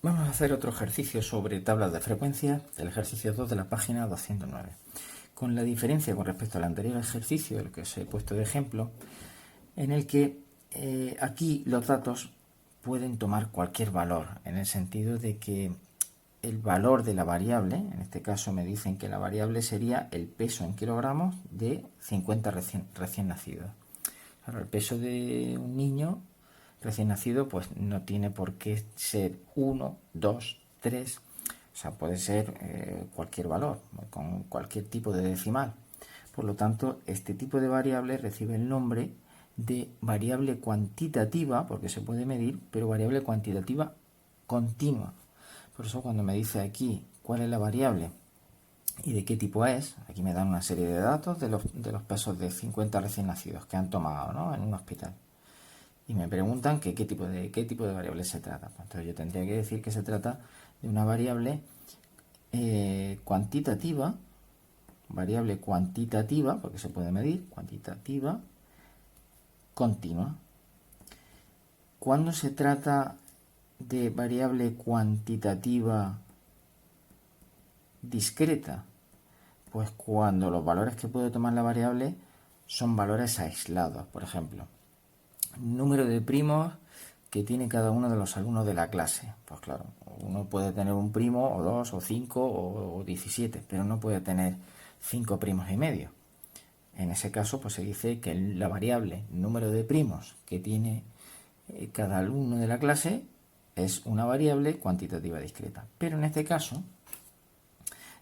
Vamos a hacer otro ejercicio sobre tablas de frecuencia, el ejercicio 2 de la página 209. Con la diferencia con respecto al anterior ejercicio, el que os he puesto de ejemplo, en el que aquí los datos pueden tomar cualquier valor, en el sentido de que el valor de la variable, en este caso me dicen que la variable sería el peso en kilogramos de 50 recién nacidos. Claro, el peso de un niño recién nacido pues no tiene por qué ser 1, 2, 3, o sea, puede ser cualquier valor, con cualquier tipo de decimal. Por lo tanto, este tipo de variable recibe el nombre de variable cuantitativa, porque se puede medir, pero variable cuantitativa continua. Por eso cuando me dice aquí cuál es la variable y de qué tipo es, aquí me dan una serie de datos de los pesos de 50 recién nacidos que han tomado, ¿no?, en un hospital. Y me preguntan que qué tipo de variable se trata. Entonces yo tendría que decir que se trata de una variable cuantitativa, porque se puede medir, cuantitativa, continua. Cuando se trata de variable cuantitativa discreta, pues cuando los valores que puede tomar la variable son valores aislados. Por ejemplo, número de primos que tiene cada uno de los alumnos de la clase. Pues claro, uno puede tener un primo, o dos, o cinco, o 17, pero no puede tener 5 primos y medio. En ese caso, pues se dice que la variable número de primos que tiene cada alumno de la clase es una variable cuantitativa discreta. Pero en este caso,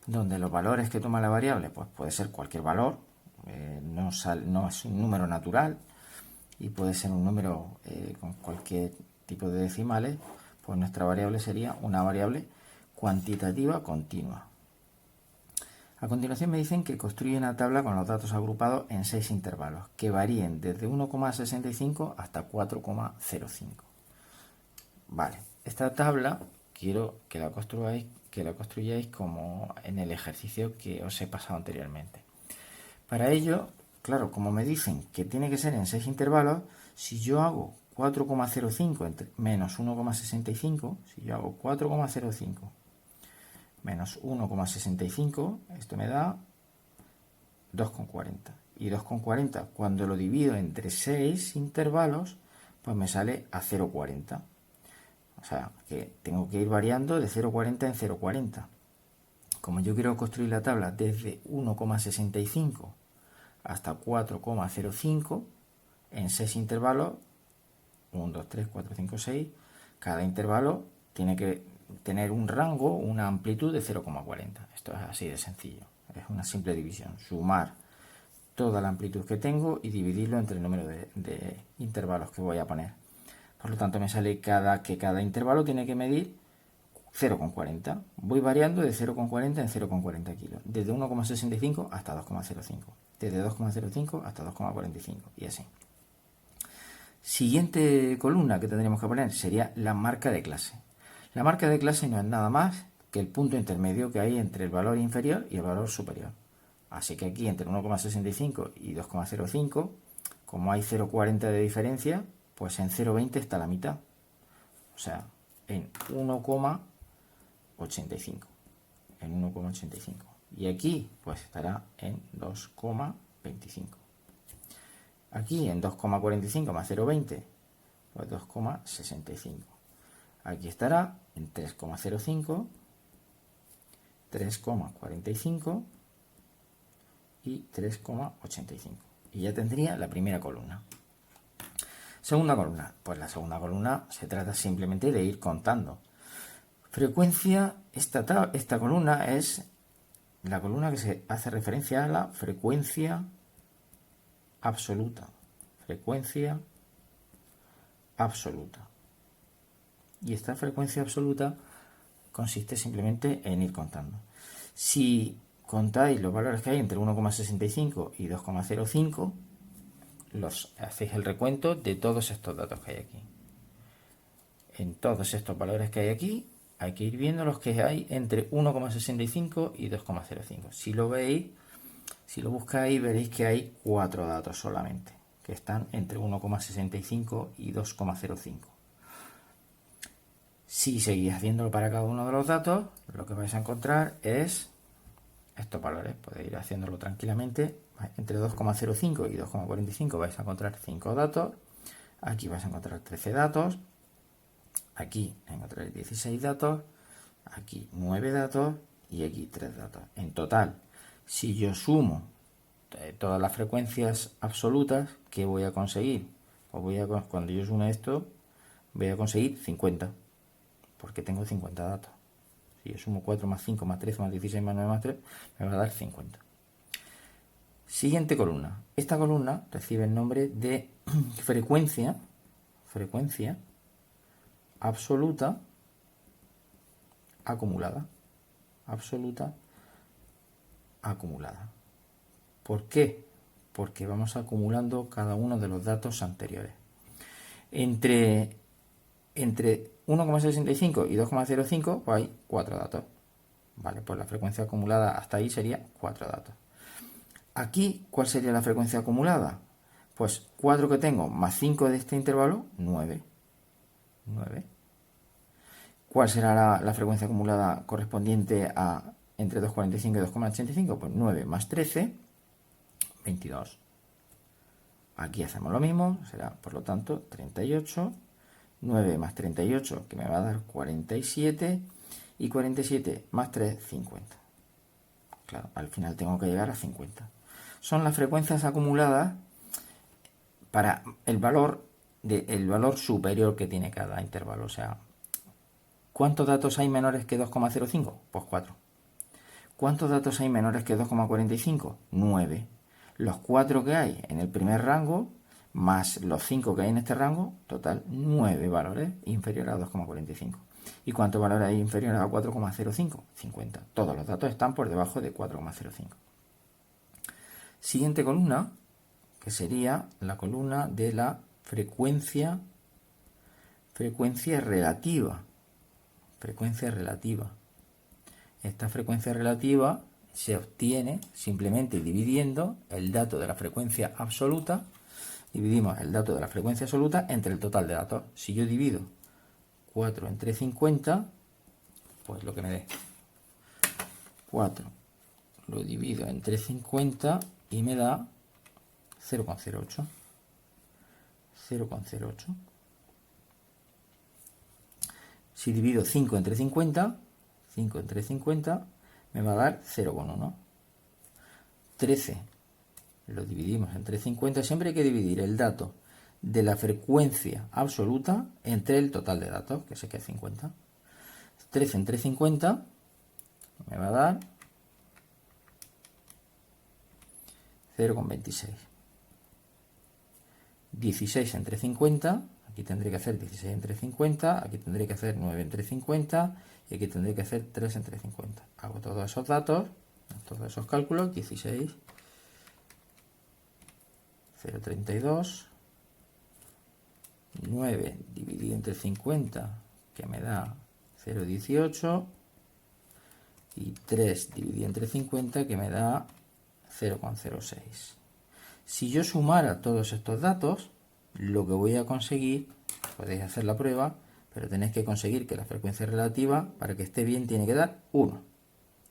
donde los valores que toma la variable pues puede ser cualquier valor, no es un número natural y puede ser un número con cualquier tipo de decimales, pues nuestra variable sería una variable cuantitativa continua. A continuación me dicen que construye una tabla con los datos agrupados en 6 intervalos, que varíen desde 1,65 hasta 4,05. Vale, esta tabla quiero que la construyáis como en el ejercicio que os he pasado anteriormente. Para ello, claro, como me dicen que tiene que ser en 6 intervalos, si yo hago 4,05 menos 1,65, si yo hago 4,05 menos 1,65, esto me da 2,40. Y 2,40 cuando lo divido entre 6 intervalos, pues me sale a 0,40. O sea, que tengo que ir variando de 0,40 en 0,40. Como yo quiero construir la tabla desde 1,65 hasta 4,05 en 6 intervalos, 1, 2, 3, 4, 5, 6, cada intervalo tiene que tener un rango, una amplitud de 0,40. Esto es así de sencillo, es una simple división, sumar toda la amplitud que tengo y dividirlo entre el número de intervalos que voy a poner. Por lo tanto me sale que cada intervalo tiene que medir 0,40. Voy variando de 0,40 en 0,40 kilos, desde 1,65 hasta 2,05, desde 2,05 hasta 2,45 y así. Siguiente columna que tendríamos que poner sería la marca de clase. La marca de clase no es nada más que el punto intermedio que hay entre el valor inferior y el valor superior. Así que aquí entre 1,65 y 2,05, como hay 0,40 de diferencia, pues en 0,20 está la mitad. O sea, en 1,85. En 1,85. Y aquí pues estará en 2,25. Aquí en 2,45 más 0,20, pues 2,65. Aquí estará en 3,05, 3,45 y 3,85. Y ya tendría la primera columna. Segunda columna. Pues la segunda columna se trata simplemente de ir contando. Frecuencia, esta columna es la columna que se hace referencia a la frecuencia absoluta. Frecuencia absoluta. Y esta frecuencia absoluta consiste simplemente en ir contando. Si contáis los valores que hay entre 1,65 y 2,05, hacéis el recuento de todos estos datos que hay aquí. En todos estos valores que hay aquí, hay que ir viendo los que hay entre 1,65 y 2,05. Si lo veis, si lo buscáis, veréis que hay 4 datos solamente, que están entre 1,65 y 2,05. Si seguís haciéndolo para cada uno de los datos, lo que vais a encontrar es estos valores. Podéis ir haciéndolo tranquilamente. Entre 2,05 y 2,45 vais a encontrar 5 datos. Aquí vais a encontrar 13 datos. Aquí encontraréis 16 datos. Aquí 9 datos. Y aquí 3 datos. En total, si yo sumo todas las frecuencias absolutas, ¿qué voy a conseguir? Pues cuando yo sume esto, voy a conseguir 50. Porque tengo 50 datos. Si yo sumo 4 más 5 más 13 más 16 más 9 más 3, me va a dar 50. Siguiente columna. Esta columna recibe el nombre de frecuencia absoluta acumulada. Absoluta acumulada. ¿Por qué? Porque vamos acumulando cada uno de los datos anteriores. Entre 1,65 y 2,05 pues hay 4 datos. Vale, pues la frecuencia acumulada hasta ahí sería 4 datos. Aquí, ¿cuál sería la frecuencia acumulada? Pues 4 que tengo más 5 de este intervalo, 9. ¿Cuál será la frecuencia acumulada correspondiente a entre 2,45 y 2,85? Pues 9 más 13, 22. Aquí hacemos lo mismo, será por lo tanto 38. 9 más 38, que me va a dar 47, y 47 más 3, 50. Claro, al final tengo que llegar a 50. Son las frecuencias acumuladas para el valor superior que tiene cada intervalo. O sea, ¿cuántos datos hay menores que 2,05? Pues 4. ¿Cuántos datos hay menores que 2,45? 9. Los 4 que hay en el primer rango más los 5 que hay en este rango, total 9 valores inferiores a 2,45. ¿Y cuántos valores hay inferiores a 4,05? 50. Todos los datos están por debajo de 4,05. Siguiente columna, que sería la columna de la frecuencia relativa. Frecuencia relativa. Esta frecuencia relativa se obtiene simplemente dividiendo el dato de la frecuencia absoluta. Dividimos el dato de la frecuencia absoluta entre el total de datos. Si yo divido 4 entre 50, pues lo que me dé 4 lo divido entre 50 y me da 0,08. 0,08. Si divido 5 entre 50, 5 entre 50 me va a dar 0,1. 13 lo dividimos entre 50. Siempre hay que dividir el dato de la frecuencia absoluta entre el total de datos, que sé que es 50. 13 entre 50 me va a dar 0,26. 16 entre 50, aquí tendré que hacer 16 entre 50, aquí tendré que hacer 9 entre 50 y aquí tendré que hacer 3 entre 50. Hago todos esos datos, todos esos cálculos, 16, 0,32, 9 dividido entre 50, que me da 0,18, y 3 dividido entre 50, que me da 0,06. Si yo sumara todos estos datos, lo que voy a conseguir, podéis hacer la prueba, pero tenéis que conseguir que la frecuencia relativa, para que esté bien, tiene que dar 1.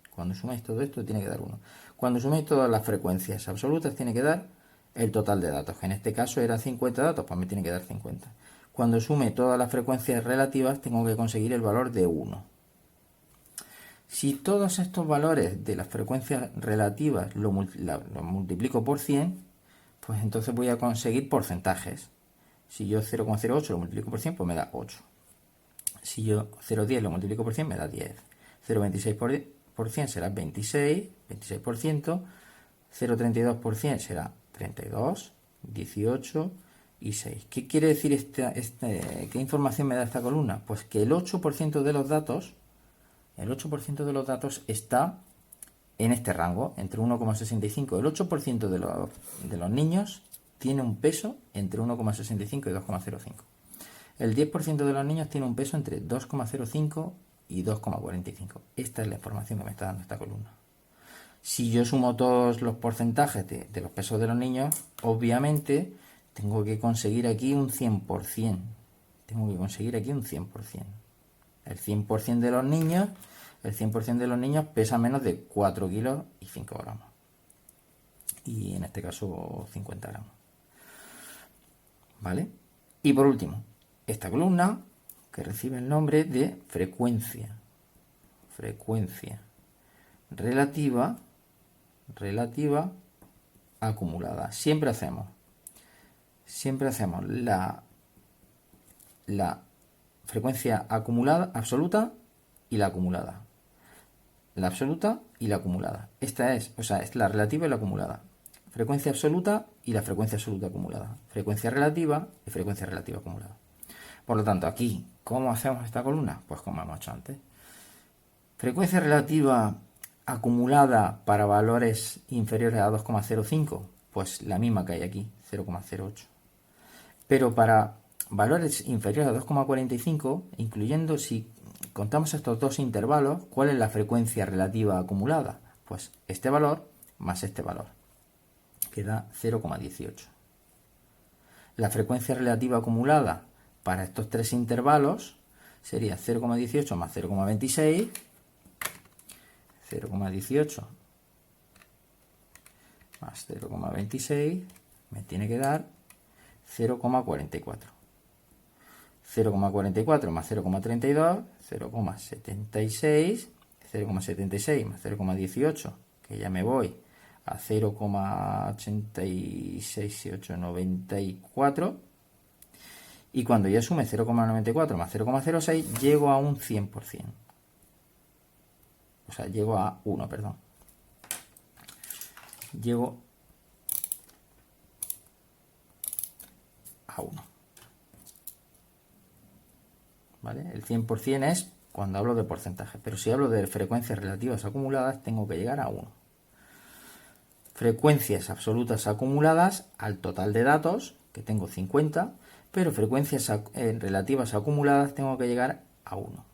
Cuando suméis todo esto, tiene que dar 1. Cuando suméis todas las frecuencias absolutas, tiene que dar el total de datos, que en este caso era 50 datos, pues me tiene que dar 50. Cuando sume todas las frecuencias relativas, tengo que conseguir el valor de 1. Si todos estos valores de las frecuencias relativas lo multiplico por 100, pues entonces voy a conseguir porcentajes. Si yo 0,08 lo multiplico por 100, pues me da 8. Si yo 0,10 lo multiplico por 100, me da 10. 0,26 por 100 será 26, 26%. 0,32 por 100 será 32, 18 y 6. ¿Qué quiere decir qué información me da esta columna? Pues que el 8% de los datos, está en este rango, entre 1,65. El 8% de los niños tiene un peso entre 1,65 y 2,05. El 10% de los niños tiene un peso entre 2,05 y 2,45. Esta es la información que me está dando esta columna. Si yo sumo todos los porcentajes de los pesos de los niños, obviamente tengo que conseguir aquí un 100%. 100% de los niños, el 100% de los niños pesa menos de 4 kilos y 5 gramos. Y en este caso 50 gramos. ¿Vale? Y por último, esta columna que recibe el nombre de frecuencia. Frecuencia relativa acumulada. Siempre hacemos la frecuencia acumulada absoluta y la acumulada. La absoluta y la acumulada. Esta es la relativa y la acumulada. Frecuencia absoluta y la frecuencia absoluta acumulada. Frecuencia relativa y frecuencia relativa acumulada. Por lo tanto, aquí, ¿cómo hacemos esta columna? Pues como hemos hecho antes. Frecuencia relativa acumulada para valores inferiores a 2,05, pues la misma que hay aquí, 0,08. Pero para valores inferiores a 2,45, incluyendo si contamos estos dos intervalos, ¿cuál es la frecuencia relativa acumulada? Pues este valor más este valor, que da 0,18. La frecuencia relativa acumulada para estos tres intervalos sería 0,18 más 0,26, 0,18 más 0,26 me tiene que dar 0,44. 0,44 más 0,32, 0,76, 0,76 más 0,18, que ya me voy a 0,86894. Y cuando ya sume 0,94 más 0,06, llego a un 100%. O sea, llego a 1, perdón. Llego a 1. ¿Vale? El 100% es cuando hablo de porcentaje, pero si hablo de frecuencias relativas acumuladas, tengo que llegar a 1. Frecuencias absolutas acumuladas al total de datos, que tengo 50, pero frecuencias relativas acumuladas tengo que llegar a 1.